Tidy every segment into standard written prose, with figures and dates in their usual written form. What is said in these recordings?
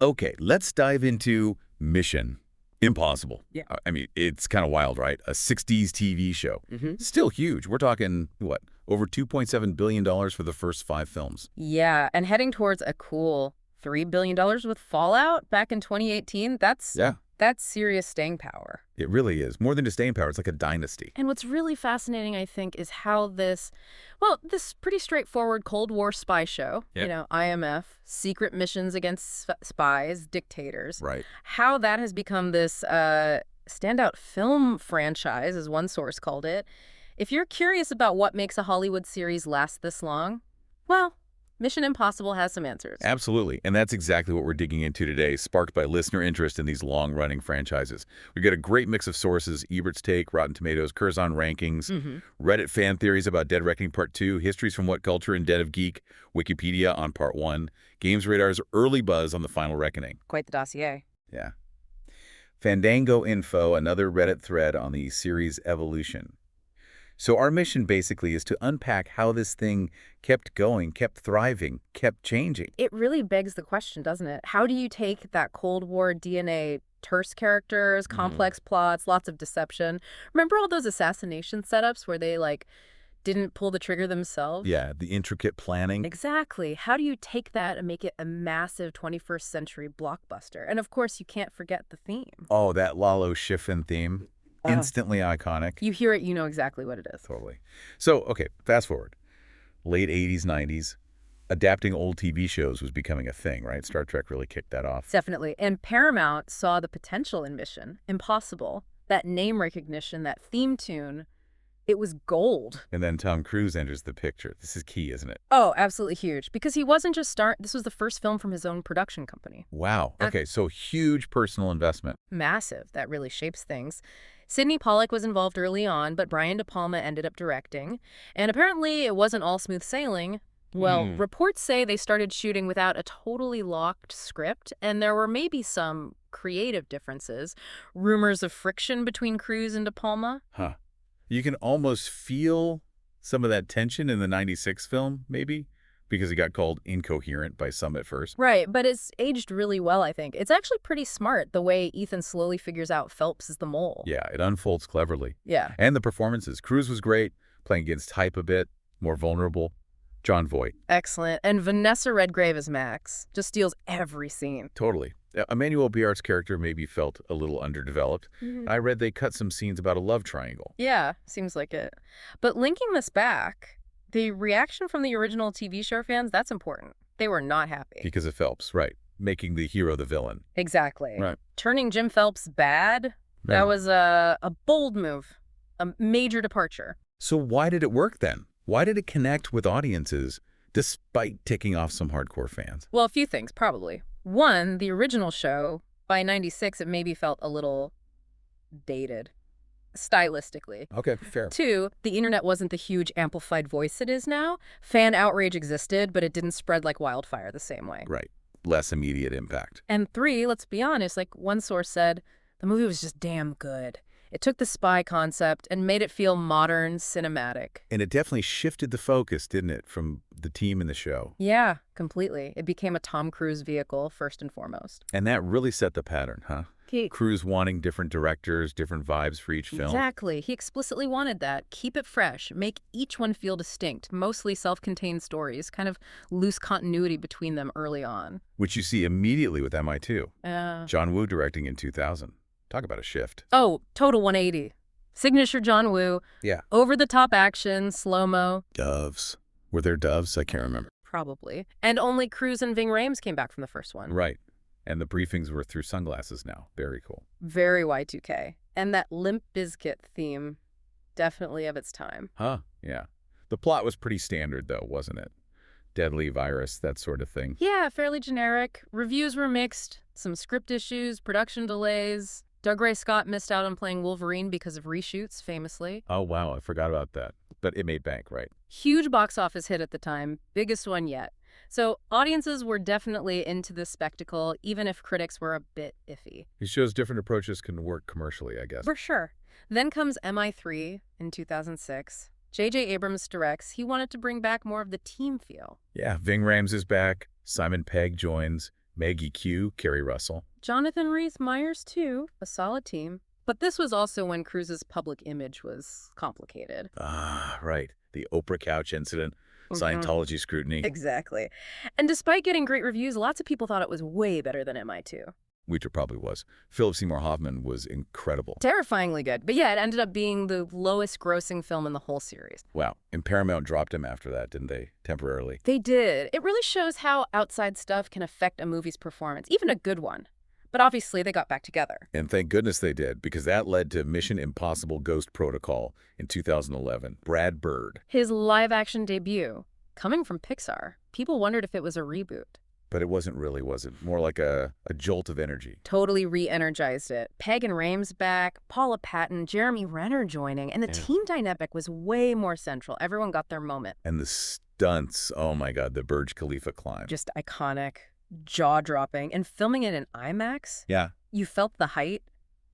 Okay, let's dive into Mission Impossible. Yeah. I mean, it's kind of wild, right? A 60s TV show. hmm Still huge. We're talking, what, over $2.7 billion for the first 5 films. Yeah, and heading towards a cool $3 billion with Fallout back in 2018, Yeah, that's serious staying power. it really is. More than just staying power, it's like a dynasty. And what's really fascinating, I think, is how this pretty straightforward Cold War spy show, Yeah. IMF, secret missions against spies, dictators, Right. how that has become this standout film franchise, as one source called it. If you're curious about what makes a Hollywood series last this long, well, Mission Impossible has some answers. Absolutely. And that's exactly what we're digging into today, sparked by listener interest in these long-running franchises. We get a great mix of sources: Ebert's Take, Rotten Tomatoes, Curzon rankings, Reddit fan theories about Dead Reckoning Part 2, histories from What Culture and Dead of Geek, Wikipedia on Part 1, Games Radar's early buzz on The Final Reckoning. Quite the dossier. Yeah. Fandango Info, another Reddit thread on the series' evolution. So our mission basically is to unpack how this thing kept going, kept thriving, kept changing. It really begs the question, doesn't it? How do you take that Cold War DNA, terse characters, complex plots, lots of deception? Remember all those assassination setups where they, didn't pull the trigger themselves? Yeah, the intricate planning. Exactly. How do you take that and make it a massive 21st century blockbuster? And of course, you can't forget the theme. Oh, that Lalo Schifrin theme. Instantly iconic. You hear it, you know exactly what it is. Totally. So, okay, fast forward. Late 80s, 90s, adapting old TV shows was becoming a thing, right? Star Trek really kicked that off. Definitely. And Paramount saw the potential in Mission Impossible. That name recognition, that theme tune, it was gold. And then Tom Cruise enters the picture. This is key, isn't it? Oh, absolutely huge. Because he wasn't just this was the first film from his own production company. Wow. Okay, so huge personal investment. Massive. That really shapes things. Sidney Pollack was involved early on, but Brian De Palma ended up directing. And apparently it wasn't all smooth sailing. Well, reports say they started shooting without a totally locked script, and there were maybe some creative differences. Rumors of friction between Cruise and De Palma. Huh. You can almost feel some of that tension in the 96 film, maybe, because it got called incoherent by some at first. Right, but it's aged really well, I think. It's actually pretty smart, the way Ethan slowly figures out Phelps is the mole. Yeah, it unfolds cleverly. Yeah. And the performances. Cruise was great, playing against hype a bit, more vulnerable. Jon Voight. Excellent. And Vanessa Redgrave as Max just steals every scene. Totally. Emmanuel Biart's character maybe felt a little underdeveloped. I read they cut some scenes about a love triangle. Yeah, seems like it. But linking this back, the reaction from the original TV show fans, that's important. They were not happy. Because of Phelps, right. Making the hero the villain. Exactly. Right. Turning Jim Phelps bad, that was a bold move, a major departure. So why did it work then? Why did it connect with audiences despite ticking off some hardcore fans? Well, a few things, probably. One, the original show, by 96, it maybe felt a little dated, stylistically. Okay, fair. Two, the internet wasn't the huge amplified voice it is now. Fan outrage existed, but it didn't spread like wildfire the same way. Right. Less immediate impact. And three, let's be honest, like one source said, the movie was just damn good. It took the spy concept and made it feel modern, cinematic. And it definitely shifted the focus, didn't it, from the team in the show? Yeah, completely. It became a Tom Cruise vehicle, first and foremost. And that really set the pattern, huh? Cruise wanting different directors, different vibes for each film. Exactly. He explicitly wanted that. Keep it fresh. Make each one feel distinct. Mostly self-contained stories. Kind of loose continuity between them early on. Which you see immediately with MI2. John Woo directing in 2000. Talk about a shift. Oh, total 180. Signature John Woo. Yeah. Over-the-top action, slow-mo. Doves. Were there doves? I can't remember. Probably. And only Cruise and Ving Rhames came back from the first one. Right. And the briefings were through sunglasses now. Very cool. Very Y2K. And that Limp Bizkit theme, definitely of its time. Huh, yeah. The plot was pretty standard, though, wasn't it? Deadly virus, that sort of thing. Yeah, fairly generic. Reviews were mixed. Some script issues, production delays. Doug Ray Scott missed out on playing Wolverine because of reshoots, famously. Oh, wow, I forgot about that. But it made bank, right? Huge box office hit at the time, biggest one yet. So audiences were definitely into this spectacle, even if critics were a bit iffy. It shows different approaches can work commercially, I guess. For sure. Then comes MI3 in 2006. J.J. Abrams directs. He wanted to bring back more of the team feel. Yeah, Ving Rhames is back. Simon Pegg joins. Maggie Q, Kerry Russell. Jonathan Rhys-Meyers, too, a solid team. But this was also when Cruise's public image was complicated. Ah, right. The Oprah couch incident, Mhm. Scientology scrutiny, Exactly. And despite getting great reviews, lots of people thought it was way better than MI2. which it probably was. Philip Seymour Hoffman was incredible. Terrifyingly good. But yeah, it ended up being the lowest grossing film in the whole series. Wow. And Paramount dropped him after that, didn't they? Temporarily. They did. It really shows how outside stuff can affect a movie's performance, even a good one. But obviously, they got back together. And thank goodness they did, because that led to Mission Impossible Ghost Protocol in 2011. Brad Bird. His live-action debut, coming from Pixar, people wondered if it was a reboot. But it wasn't really, was it? More like a jolt of energy. Totally re-energized it. Peg and Rame's back, Paula Patton, Jeremy Renner joining, and the team dynamic was way more central. Everyone got their moment. And the stunts, oh my God, the Burj Khalifa climb. Just iconic, jaw-dropping, and filming it in IMAX, Yeah, you felt the height.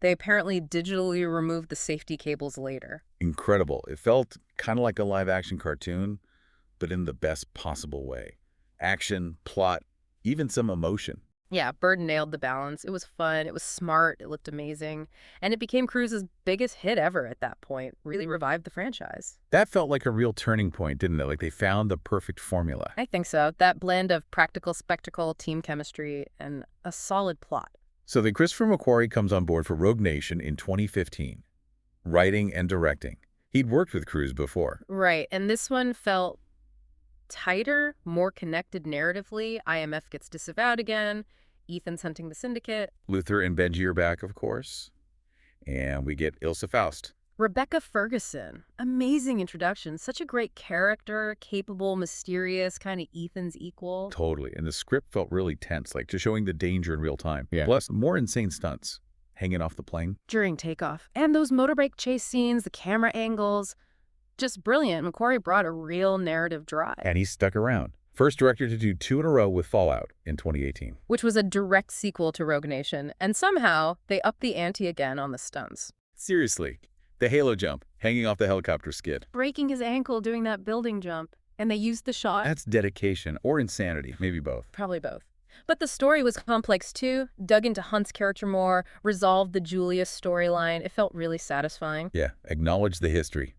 They apparently digitally removed the safety cables later. incredible. It felt kind of like a live-action cartoon, but in the best possible way. Action, plot, even some emotion. Yeah, Bird nailed the balance. It was fun, it was smart, it looked amazing, and it became Cruise's biggest hit ever at that point. Really revived the franchise. That felt like a real turning point, didn't it? Like they found the perfect formula. I think so. That blend of practical spectacle, team chemistry, and a solid plot. So then Christopher McQuarrie comes on board for Rogue Nation in 2015, writing and directing. He'd worked with Cruise before. Right, and this one felt tighter, more connected narratively. IMF gets disavowed again. Ethan's hunting the syndicate. Luther and Benji are back, of course. And we get Ilsa Faust. Rebecca Ferguson. Amazing introduction. Such a great character, capable, mysterious, kind of Ethan's equal. Totally. And the script felt really tense, like just showing the danger in real time. Yeah. Plus, more insane stunts. Hanging off the plane. During takeoff. And those motorbike chase scenes, the camera angles. Just brilliant. McQuarrie brought a real narrative drive. And he stuck around. First director to do 2 in a row with Fallout in 2018. Which was a direct sequel to Rogue Nation. And somehow, they upped the ante again on the stunts. Seriously. The halo jump, hanging off the helicopter skid. Breaking his ankle doing that building jump. And they used the shot. That's dedication or insanity, maybe both. Probably both. But the story was complex too, dug into Hunt's character more, resolved the Julius storyline. It felt really satisfying. Yeah, acknowledge the history.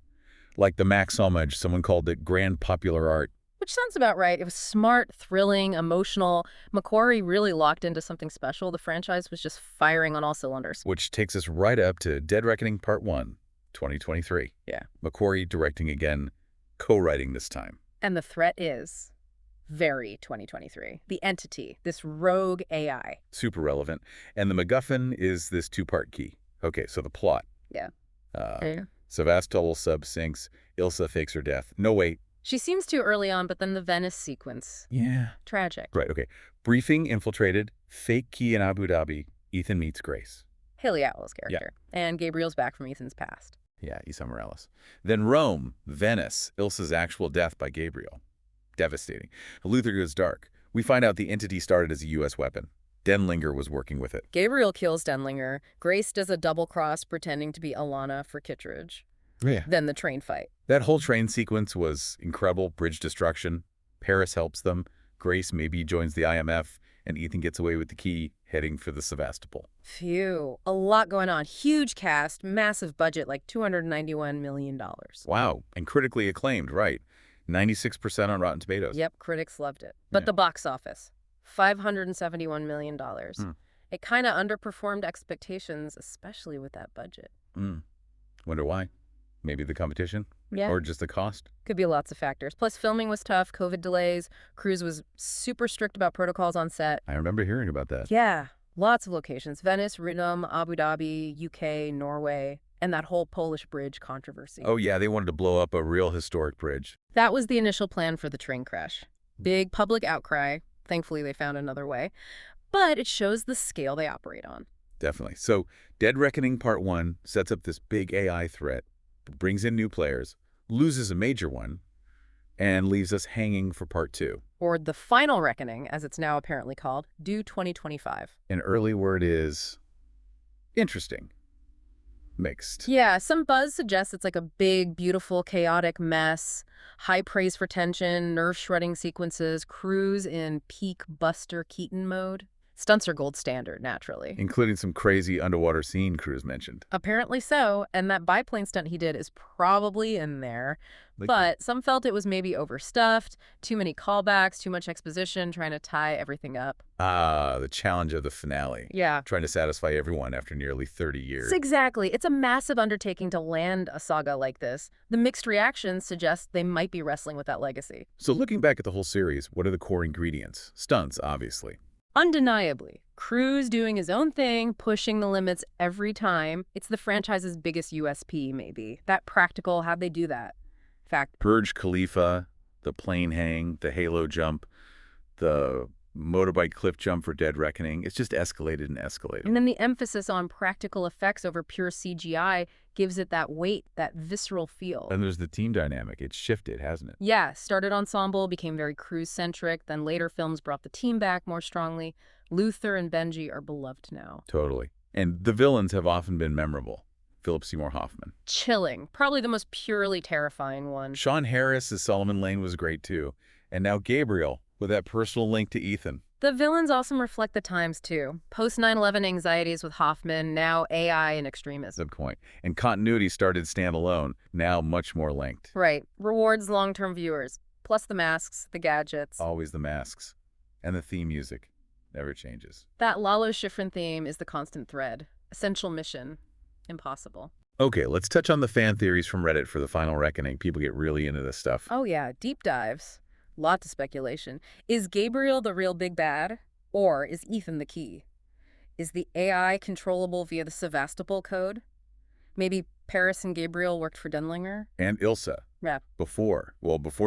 Like the Max homage, someone called it grand popular art. Which sounds about right. It was smart, thrilling, emotional. McQuarrie really locked into something special. The franchise was just firing on all cylinders. Which takes us right up to Dead Reckoning Part 1, 2023. Yeah. McQuarrie directing again, co-writing this time. And the threat is very 2023. The entity, this rogue AI. Super relevant. And the MacGuffin is this 2-part key. Okay, so the plot. Yeah. Sevastopol sub sinks, Ilsa fakes her death. No, wait. She seems too early on, but then the Venice sequence. Yeah. Tragic. Right, okay. Briefing infiltrated, fake key in Abu Dhabi, Ethan meets Grace. Haley Atwell's character. Yeah. And Gabriel's back from Ethan's past. Yeah, Isa Morales. Then Rome, Venice, Ilsa's actual death by Gabriel. Devastating. Luther goes dark. We find out the entity started as a U.S. weapon. Denlinger was working with it. Gabriel kills Denlinger. Grace does a double cross pretending to be Alana for Kittredge. Yeah. Then the train fight. That whole train sequence was incredible. Bridge destruction. Paris helps them. Grace maybe joins the IMF, and Ethan gets away with the key, heading for the Sevastopol. Phew. A lot going on. Huge cast, massive budget, like $291 million. Wow. And critically acclaimed, right. 96% on Rotten Tomatoes. Yep, critics loved it. But Yeah. the box office, $571 million. It kind of underperformed expectations, especially with that budget. Wonder why. Maybe the competition? Yeah. Or just the cost? Could be lots of factors. Plus, filming was tough, COVID delays. Cruise was super strict about protocols on set. I remember hearing about that. Yeah, lots of locations. Venice, Rhythm, Abu Dhabi, UK, Norway, and that whole Polish bridge controversy. Oh, yeah, they wanted to blow up a real historic bridge. That was the initial plan for the train crash. Big public outcry. Thankfully, they found another way. But it shows the scale they operate on. Definitely. So, Dead Reckoning Part 1 sets up this big AI threat, brings in new players, loses a major one, and leaves us hanging for Part 2. Or the final reckoning, as it's now apparently called, due 2025. An early word is interesting. Mixed. Yeah, some buzz suggests it's like a big, beautiful, chaotic mess. High praise for tension, nerve-shredding sequences, Cruise in peak Buster Keaton mode. Stunts are gold standard, naturally. Including some crazy underwater scene Cruise mentioned. Apparently so, and that biplane stunt he did is probably in there. Like, But some felt it was maybe overstuffed, too many callbacks, too much exposition, trying to tie everything up. the challenge of the finale. Yeah. Trying to satisfy everyone after nearly 30 years. Exactly. It's a massive undertaking to land a saga like this. The mixed reactions suggest they might be wrestling with that legacy. So looking back at the whole series, what are the core ingredients? Stunts, obviously. Undeniably, Cruise doing his own thing, pushing the limits every time. It's the franchise's biggest USP, maybe. That practical, how'd they do that? Fact. Burj Khalifa, the plane hang, the halo jump, the motorbike cliff jump for Dead Reckoning. It's just escalated and escalated. And then the emphasis on practical effects over pure CGI gives it that weight, that visceral feel. And there's the team dynamic. It's shifted, hasn't it? Yeah, started ensemble, became very Cruise-centric, then later films brought the team back more strongly. Luther and Benji are beloved now. Totally. And the villains have often been memorable. Philip Seymour Hoffman. Chilling. Probably the most purely terrifying one. Sean Harris as Solomon Lane was great too. And now Gabriel, with that personal link to Ethan. The villains also reflect the times, too. Post 9/11 anxieties with Hoffman, now AI and extremism. Good point. And continuity started standalone, now much more linked. Right. Rewards long-term viewers. Plus the masks, the gadgets. Always the masks. And the theme music. Never changes. That Lalo Schifrin theme is the constant thread. Essential mission. Impossible. Okay, let's touch on the fan theories from Reddit for the final reckoning. People get really into this stuff. Oh yeah, deep dives. Lots of speculation. Is Gabriel the real big bad? Or is Ethan the key? Is the AI controllable via the Sevastopol code? Maybe Paris and Gabriel worked for Denlinger? And Ilsa. Yeah. Before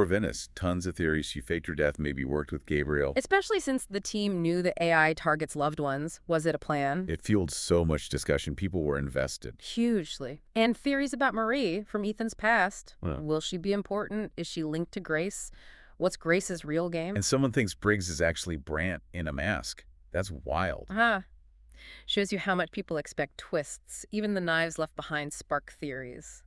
Venice, tons of theories she faked her death, maybe worked with Gabriel. Especially since the team knew the AI targets loved ones. Was it a plan? It fueled so much discussion. People were invested. Hugely. And theories about Marie from Ethan's past. Well. Will she be important? Is she linked to Grace? What's Grace's real game? And someone thinks Briggs is actually Brant in a mask. That's wild. Shows you how much people expect twists. Even the knives left behind spark theories.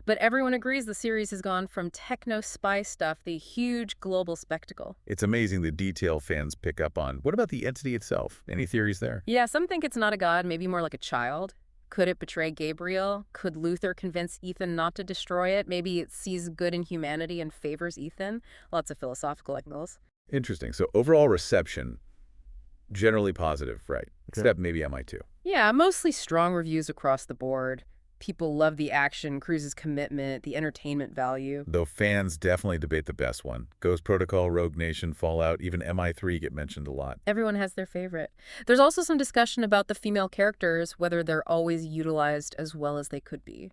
But everyone agrees the series has gone from techno-spy stuff, the huge global spectacle. It's amazing the detail fans pick up on. What about the entity itself? Any theories there? Yeah, some think it's not a god, maybe more like a child. Could it betray Gabriel? Could Luther convince Ethan not to destroy it? Maybe it sees good in humanity and favors Ethan? Lots of philosophical angles. Interesting. So overall reception, generally positive, right? Except maybe MI2. Yeah, mostly strong reviews across the board. People love the action, Cruise's commitment, the entertainment value. Though fans definitely debate the best one. Ghost Protocol, Rogue Nation, Fallout, even MI3 get mentioned a lot. Everyone has their favorite. There's also some discussion about the female characters, whether they're always utilized as well as they could be.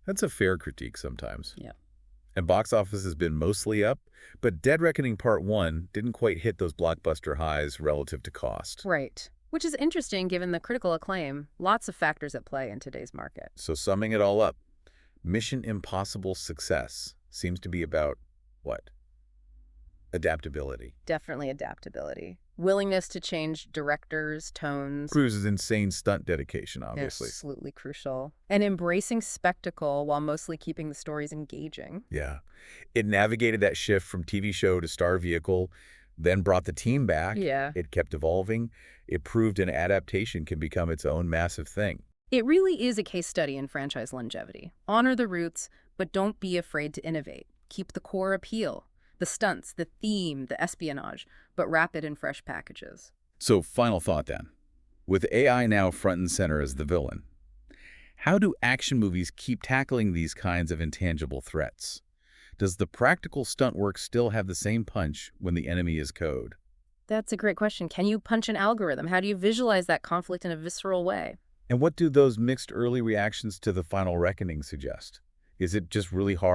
That's a fair critique sometimes. Yeah. And box office has been mostly up, but Dead Reckoning Part 1 didn't quite hit those blockbuster highs relative to cost. Right. Which is interesting given the critical acclaim. Lots of factors at play in today's market. So summing it all up, Mission Impossible success seems to be about what? Adaptability. Definitely adaptability. Willingness to change directors, tones. Cruise's insane stunt dedication, obviously. Absolutely crucial. And embracing spectacle while mostly keeping the stories engaging. Yeah. It navigated that shift from TV show to star vehicle, then brought the team back. Yeah. It kept evolving. It proved an adaptation can become its own massive thing. It really is a case study in franchise longevity. Honor the roots, but don't be afraid to innovate. Keep the core appeal, the stunts, the theme, the espionage, but wrap it in fresh packages. So final thought then. With AI now front and center as the villain, how do action movies keep tackling these kinds of intangible threats? Does the practical stunt work still have the same punch when the enemy is code? That's a great question. Can you punch an algorithm? How do you visualize that conflict in a visceral way? And what do those mixed early reactions to the final reckoning suggest? Is it just really hard